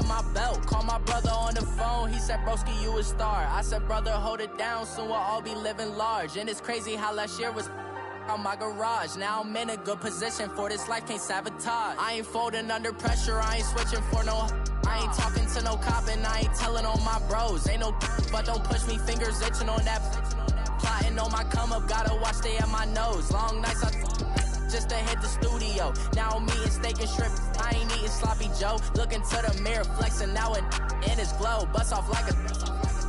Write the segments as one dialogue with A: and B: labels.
A: of my belt. Call my brother on the phone, he said, broski, you a star. I said, brother, hold it down, soon we'll all be living large. And it's crazy how last year was on my garage. Now I'm in a good position for this life, can't sabotage. I ain't folding under pressure, I ain't switching for no. I ain't talking to no cop and I ain't telling on my bros. Ain't no but don't push me, fingers itching on that. Plotting on my come up, gotta watch stay at my nose. Long nights I just to hit the studio. Now I'm eating steak and shrimp, I ain't eating sloppy Joe. Looking to the mirror, flexing now and in his glow. Bust off like a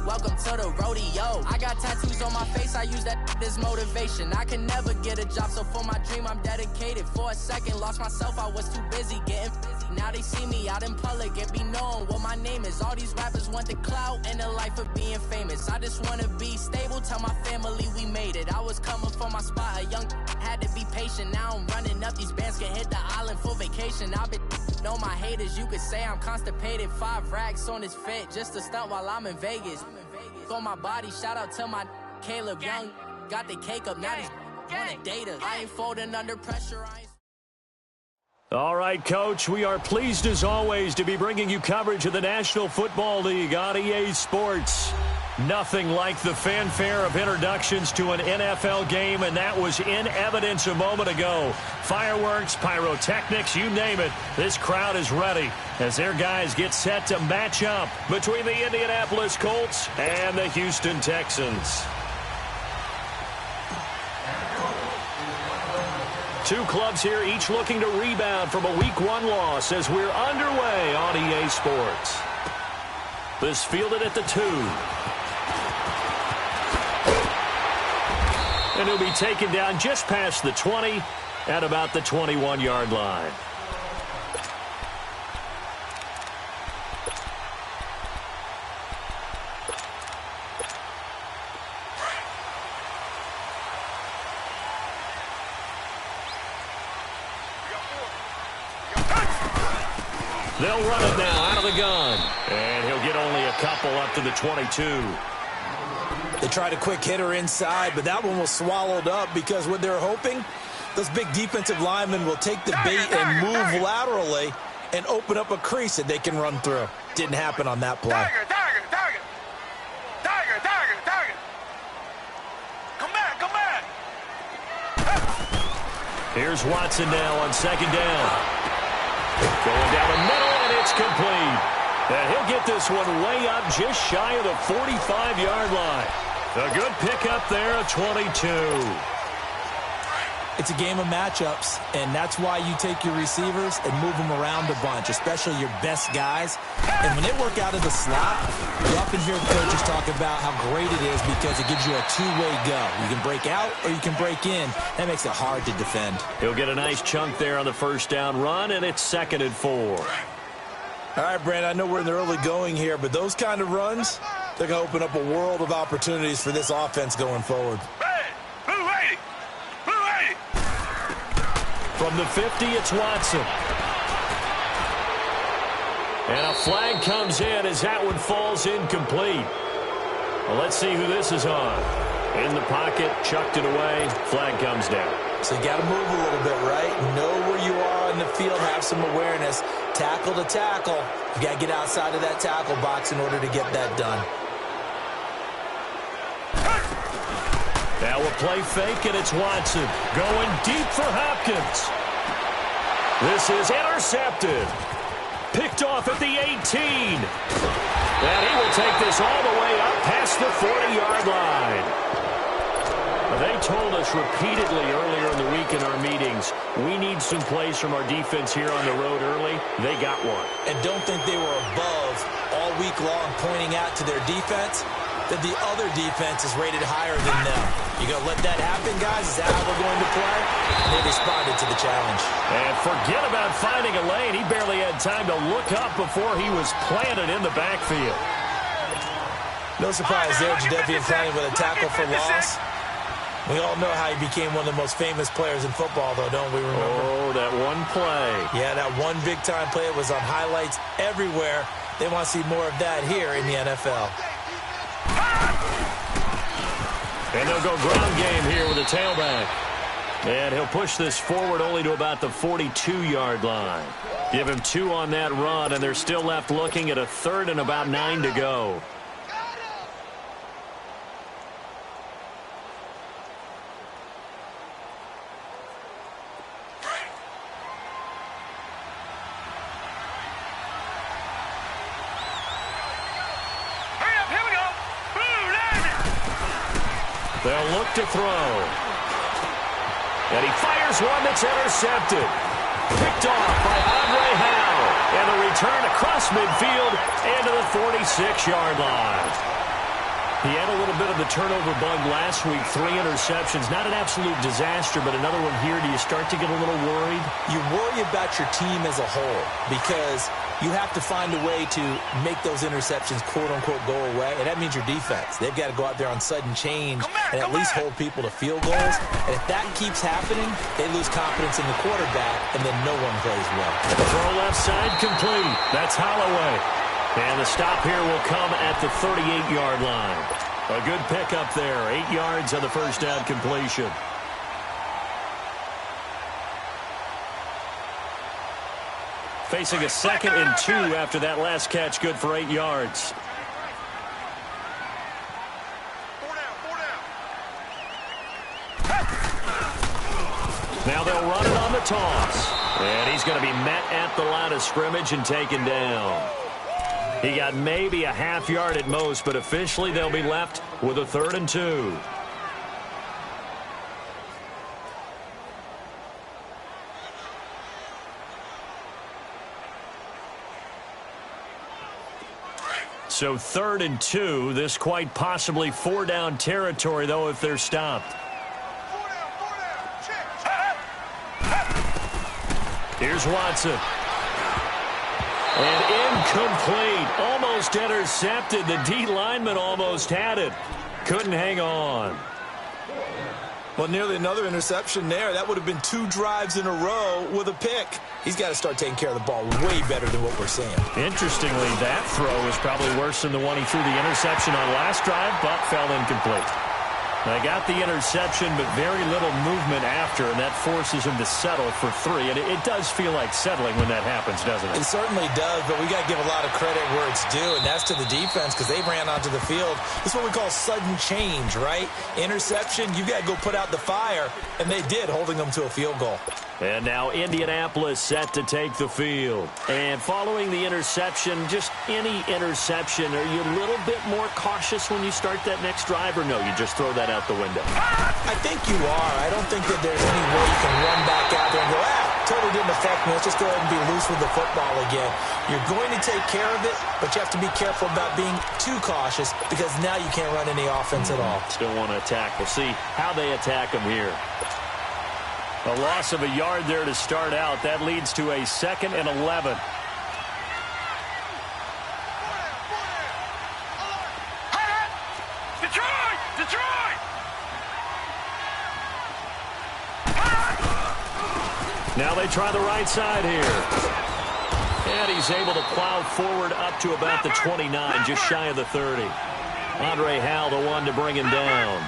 A: welcome to the rodeo. I got tattoos on my face, I use that as motivation. I can never get a job, so for my dream I'm dedicated. For a second, lost myself, I was too busy getting busy. Now they see me out in public and be known what my name is. All these rappers want the clout and the life of being famous. I just wanna be stable, tell my family we made it. I was coming from my spot, a young had to be patient. Now I'm running up, these bands can hit the island for vacation. I've been know my haters, you could say I'm constipated. 5 racks on this fit, just to stunt while I'm in Vegas. On my body, shout out to my Caleb Young. Got the cake up, now he's on a data. I ain't folding under pressure, I ain't.
B: All right, Coach, we are pleased as always to be bringing you coverage of the National Football League on EA Sports. Nothing like the fanfare of introductions to an NFL game, and that was in evidence a moment ago. Fireworks, pyrotechnics, you name it. This crowd is ready as their guys get set to match up between the Indianapolis Colts and the Houston Texans. Two clubs here, each looking to rebound from a Week 1 loss as we're underway on EA Sports. This fielded at the 2. And he'll be taken down just past the 20 at about the 21-yard line. They'll run it now out of the gun. And he'll get only a couple up to the 22.
C: They tried a quick hitter inside, but that one was swallowed up because what they're hoping, those big defensive linemen will take the bait and move laterally and open up a crease that they can run through. Didn't happen on that play.
D: Tiger. Come back.
B: Here's Watson now on second down. Going down the middle, and it's complete. And he'll get this one way up just shy of the 45-yard line. A good pickup there, a 22.
C: It's a game of matchups, and that's why you take your receivers and move them around a bunch, especially your best guys. And when they work out of the slot, you often hear coaches talk about how great it is because it gives you a two-way go. You can break out or you can break in. That makes it hard to defend.
B: He'll get a nice chunk there on the first down run, and it's 2nd and 4.
C: All right, Brandon, I know we're in the early going here, but those kind of runs, they're going to open up a world of opportunities for this offense going forward.
B: From the 50, it's Watson. And a flag comes in as that one falls incomplete. Well, let's see who this is on. In the pocket, chucked it away, flag comes down.
C: So you got to move a little bit, right? Know where you are in the field, have some awareness. Tackle to tackle. You got to get outside of that tackle box in order to get that done.
B: Now a play fake, and it's Watson going deep for Hopkins. This is intercepted. Picked off at the 18. And he will take this all the way up past the 40-yard line. They told us repeatedly earlier in the week in our meetings, we need some plays from our defense here on the road early. They got one.
C: And don't think they were above all week long pointing out to their defense that the other defense is rated higher than them. You going to let that happen, guys? Is that how we're going to play? And they responded to the challenge.
B: And forget about finding a lane. He barely had time to look up before he was planted in the backfield.
C: No surprise there, Jadeveon Clowney with a tackle for loss. We all know how he became one of the most famous players in football, though, don't we remember?
B: Oh, that one play.
C: Yeah, that one big-time play. It was on highlights everywhere. They want to see more of that here in the NFL.
B: And they'll go ground game here with a tailback. And he'll push this forward only to about the 42-yard line. Give him 2 on that run, and they're still left looking at a 3rd and about 9 to go. They'll look to throw. And he fires one that's intercepted. Picked off by Andre Howell. And the return across midfield and to the 46-yard line. He had a little bit of the turnover bug last week. 3 interceptions. Not an absolute disaster, but another one here. Do you start to get a little worried?
C: You worry about your team as a whole because you have to find a way to make those interceptions, quote-unquote, go away. And that means your defense. They've got to go out there on sudden change and at least hold people to field goals. And if that keeps happening, they lose confidence in the quarterback, and then no one plays well.
B: Throw left side complete. That's Holloway. And the stop here will come at the 38-yard line. A good pickup there. 8 yards on the first down completion. Facing a 2nd and 2 after that last catch. Good for 8 yards. Now they'll run it on the toss. And he's going to be met at the line of scrimmage and taken down. He got maybe a half yard at most, but officially they'll be left with a 3rd and 2. So 3rd and 2. This quite possibly 4-down territory, though, if they're stopped. Here's Watson. And incomplete. Almost intercepted. The D lineman almost had it. Couldn't hang on.
C: Well, nearly another interception there. That would have been 2 drives in a row with a pick. He's got to start taking care of the ball way better than what we're seeing.
B: Interestingly, that throw is probably worse than the one he threw the interception on last drive, but fell incomplete. They got the interception, but very little movement after, and that forces him to settle for 3. And it does feel like settling when that happens, doesn't it?
C: It certainly does, but we got to give a lot of credit where it's due, and that's to the defense because they ran onto the field. This is what we call sudden change, right? Interception, you got to go put out the fire, and they did, holding them to a field goal.
B: And now Indianapolis set to take the field. And following the interception, just any interception, are you a little bit more cautious when you start that next drive, or no, you just throw that out the window?
C: I think you are. I don't think that there's any way you can run back out there and go, totally didn't affect me. Let's just go ahead and be loose with the football again. You're going to take care of it, but you have to be careful about being too cautious because now you can't run any offense at all.
B: Still want to attack. We'll see how they attack them here. A loss of a yard there to start out. That leads to a 2nd and 11.
D: Detroit! Detroit!
B: Now they try the right side here. And he's able to plow forward up to about the 29, just shy of the 30. Andre Howell, the one to bring him down.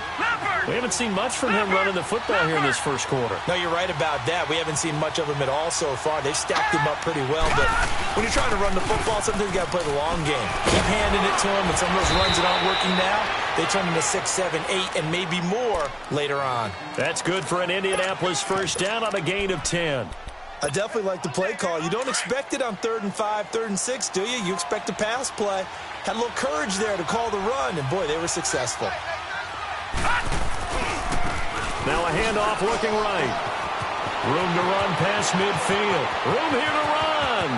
B: We haven't seen much from him running the football here in this first quarter.
C: No, you're right about that. We haven't seen much of him at all so far. They've stacked him up pretty well, but when you're trying to run the football, sometimes you got to play the long game. Keep handing it to him, and some of those runs that aren't working now, they turn into 6, 7, 8, and maybe more later on.
B: That's good for an Indianapolis first down on a gain of 10.
C: I definitely like the play call. You don't expect it on 3rd and 5, 3rd and 6, do you? You expect a pass play. Had a little courage there to call the run, and boy, they were successful.
B: Now a handoff looking right. Room to run past midfield. Room here to run.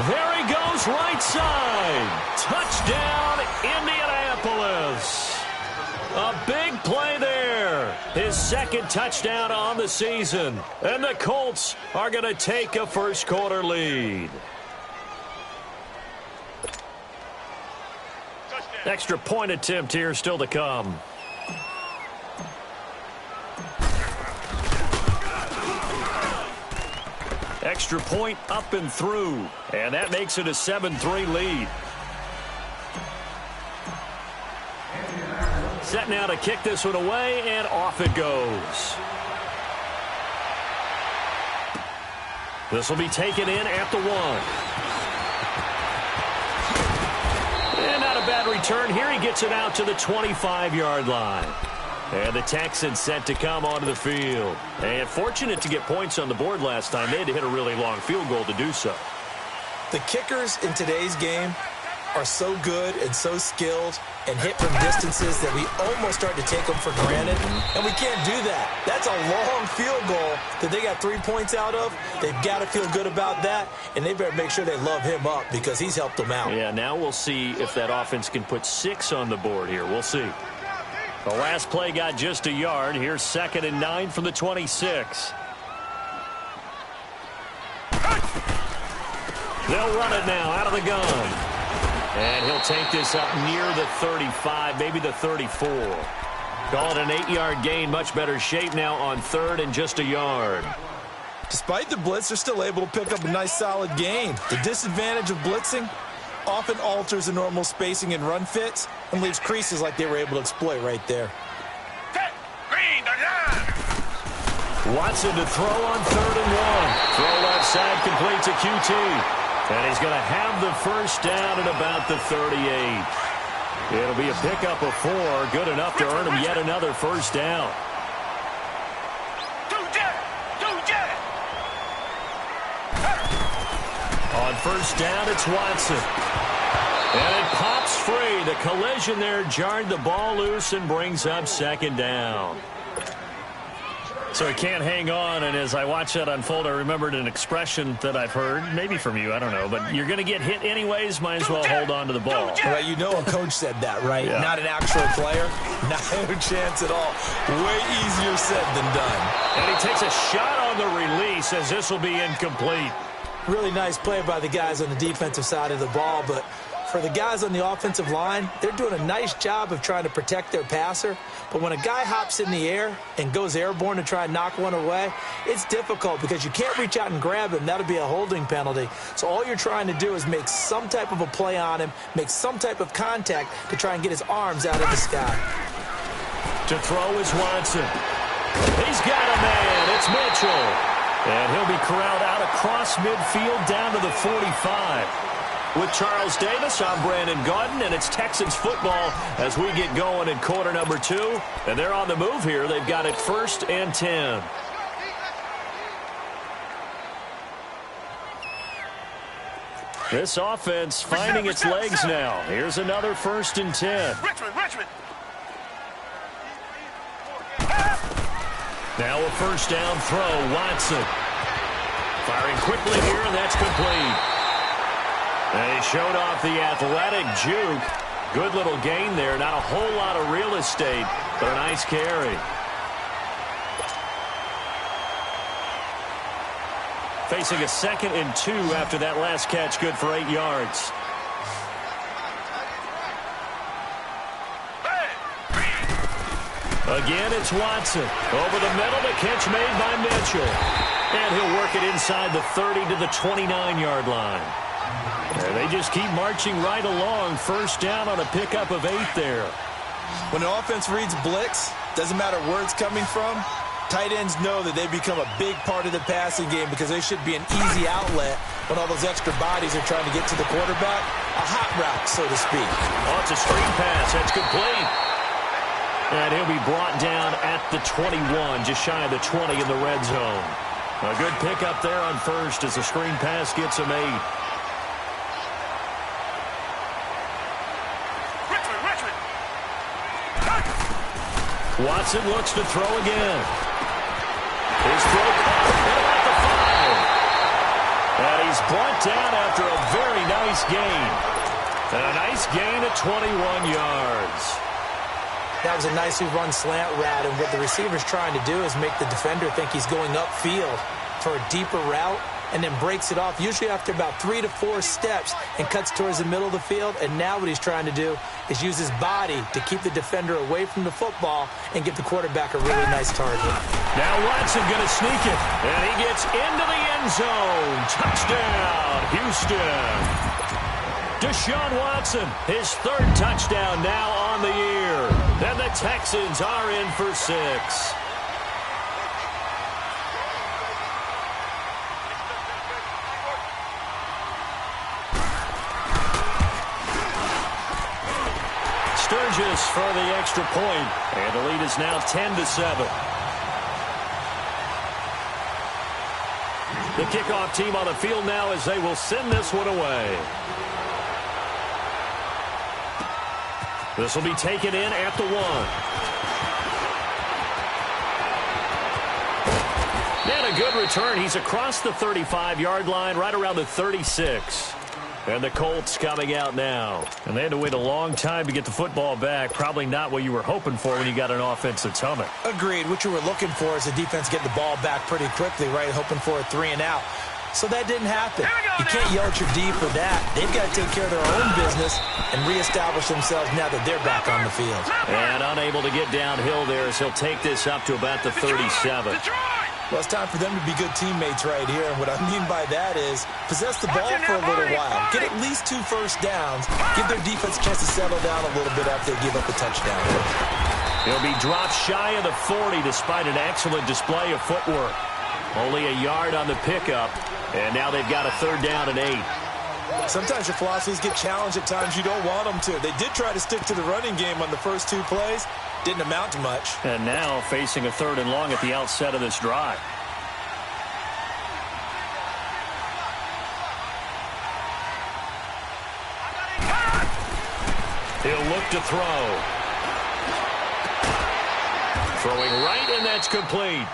B: There he goes, right side. Touchdown, Indianapolis. A big play there. His 2nd touchdown on the season. And the Colts are going to take a first quarter lead. Extra point attempt here still to come. Extra point up and through. And that makes it a 7-3 lead. Set now to kick this one away, and off it goes. This will be taken in at the 1. And not a bad return here. He gets it out to the 25-yard line. And the Texans set to come onto the field. And fortunate to get points on the board last time. They had to hit a really long field goal to do so.
C: The kickers in today's game are so good and so skilled and hit from distances that we almost start to take them for granted, and we can't do that. That's a long field goal that they got 3 points out of. They've got to feel good about that, and they better make sure they love him up because he's helped them out.
B: Yeah, now we'll see if that offense can put 6 on the board here. We'll see. The last play got just a yard. Here's 2nd and 9 from the 26. They'll run it now out of the gun. And he'll take this up near the 35, maybe the 34. Call it an 8-yard gain. Much better shape now on 3rd and just a yard.
C: Despite the blitz, they're still able to pick up a nice solid gain. The disadvantage of blitzing often alters the normal spacing and run fits and leaves creases like they were able to exploit right there.
B: Watson to throw on 3rd and 1. Throw left side, completes a QT. And he's going to have the first down at about the 38. It'll be a pickup of 4. Good enough to earn him yet another first down. On first down, it's Watson. And it pops free. The collision there jarred the ball loose and brings up 2nd down. So he can't hang on, and as I watch that unfold, I remembered an expression that I've heard, maybe from you, I don't know, but you're going to get hit anyways, might as well hold on to the ball.
C: Well, you know a coach said that, right?
B: Yeah.
C: Not an actual player. Not a chance at all. Way easier said than done.
B: And he takes a shot on the release as this will be incomplete.
C: Really nice play by the guys on the defensive side of the ball, but for the guys on the offensive line, they're doing a nice job of trying to protect their passer. But when a guy hops in the air and goes airborne to try and knock one away, it's difficult because you can't reach out and grab him. That'll be a holding penalty. So all you're trying to do is make some type of a play on him, make some type of contact to try and get his arms out of the sky.
B: To throw is Watson. He's got a man. It's Mitchell. And he'll be corralled out across midfield down to the 45. With Charles Davis, I'm Brandon Gaudin, and it's Texans football as we get going in quarter number 2. And they're on the move here. They've got it 1st and 10. This offense finding its legs now. Here's another 1st and 10.
D: Richmond.
B: Now a first down throw, Watson. Firing quickly here, and that's complete. And he showed off the athletic juke. Good little gain there. Not a whole lot of real estate, but a nice carry. Facing a 2nd and 2 after that last catch, good for 8 yards. Again, it's Watson. Over the middle, the catch made by Mitchell. And he'll work it inside the 30 to the 29-yard line. And they just keep marching right along. First down on a pickup of 8 there.
C: When the offense reads blitz, doesn't matter where it's coming from, tight ends know that they become a big part of the passing game because they should be an easy outlet when all those extra bodies are trying to get to the quarterback. A hot route, so to speak.
B: Oh, it's a screen pass. That's complete. And he'll be brought down at the 21, just shy of the 20 in the red zone. A good pickup there on first as the screen pass gets him 8. Watson looks to throw again. His throw caught at the 5. And he's brought down after a very nice gain. And a nice gain at 21 yards.
C: That was a nicely run slant route, and what the receiver's trying to do is make the defender think he's going upfield for a deeper route and then breaks it off, usually after about 3 to 4 steps, and cuts towards the middle of the field. And now what he's trying to do is use his body to keep the defender away from the football and get the quarterback a really nice target.
B: Now Watson going to sneak it, and he gets into the end zone. Touchdown, Houston. Deshaun Watson, his 3rd touchdown now on the year. And the Texans are in for 6. Sturgis for the extra point, and the lead is now 10-7. The kickoff team on the field now as they will send this one away. This will be taken in at the 1. And a good return. He's across the 35-yard line, right around the 36. And the Colts coming out now. And they had to wait a long time to get the football back. Probably not what you were hoping for when you got an offense that's humming.
C: Agreed. What you were looking for is the defense getting the ball back pretty quickly, right? Hoping for a 3-and-out. So that didn't happen. You can't yell at your D for that. They've got to take care of their own business and reestablish themselves now that they're back on the field.
B: And unable to get downhill there as he'll take this up to about the 37.
C: Well, it's time for them to be good teammates right here. And what I mean by that is possess the ball for a little while. Get at least 2 first downs. Give their defense a chance to settle down a little bit after they give up a touchdown.
B: He'll be dropped shy of the 40 despite an excellent display of footwork. Only a yard on the pickup. And now they've got a 3rd down and 8.
C: Sometimes your philosophies get challenged at times you don't want them to. They did try to stick to the running game on the first 2 plays. Didn't amount to much.
B: And now facing a 3rd and long at the outset of this drive. He'll look to throw. Throwing right, and that's complete.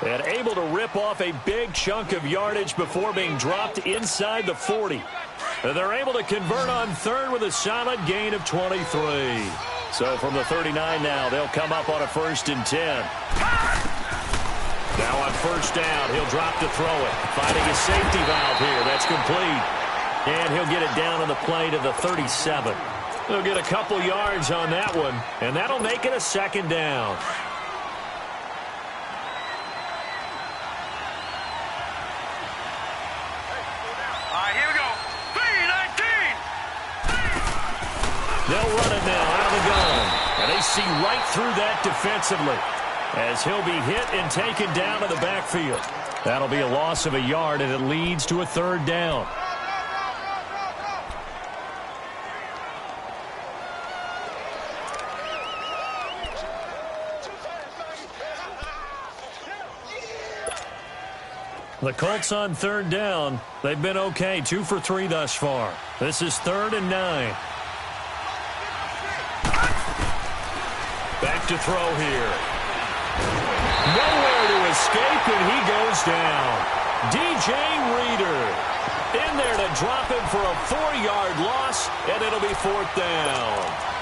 B: And able to rip off a big chunk of yardage before being dropped inside the 40. And they're able to convert on 3rd with a solid gain of 23. So from the 39 now, they'll come up on a 1st and 10. Now on 1st down, he'll drop to throw it. Finding a safety valve here. That's complete. And he'll get it down on the play to the 37. They'll get a couple yards on that one, and that'll make it a 2nd down. They'll run it now out of the gun. And they see right through that defensively as he'll be hit and taken down to the backfield. That'll be a loss of a yard, and it leads to a 3rd down. The Colts on 3rd down. They've been okay, 2 for 3 thus far. This is 3rd and 9. Back to throw here. Nowhere to escape, and he goes down. DJ Reader in there to drop him for a 4-yard loss, and it'll be 4th down.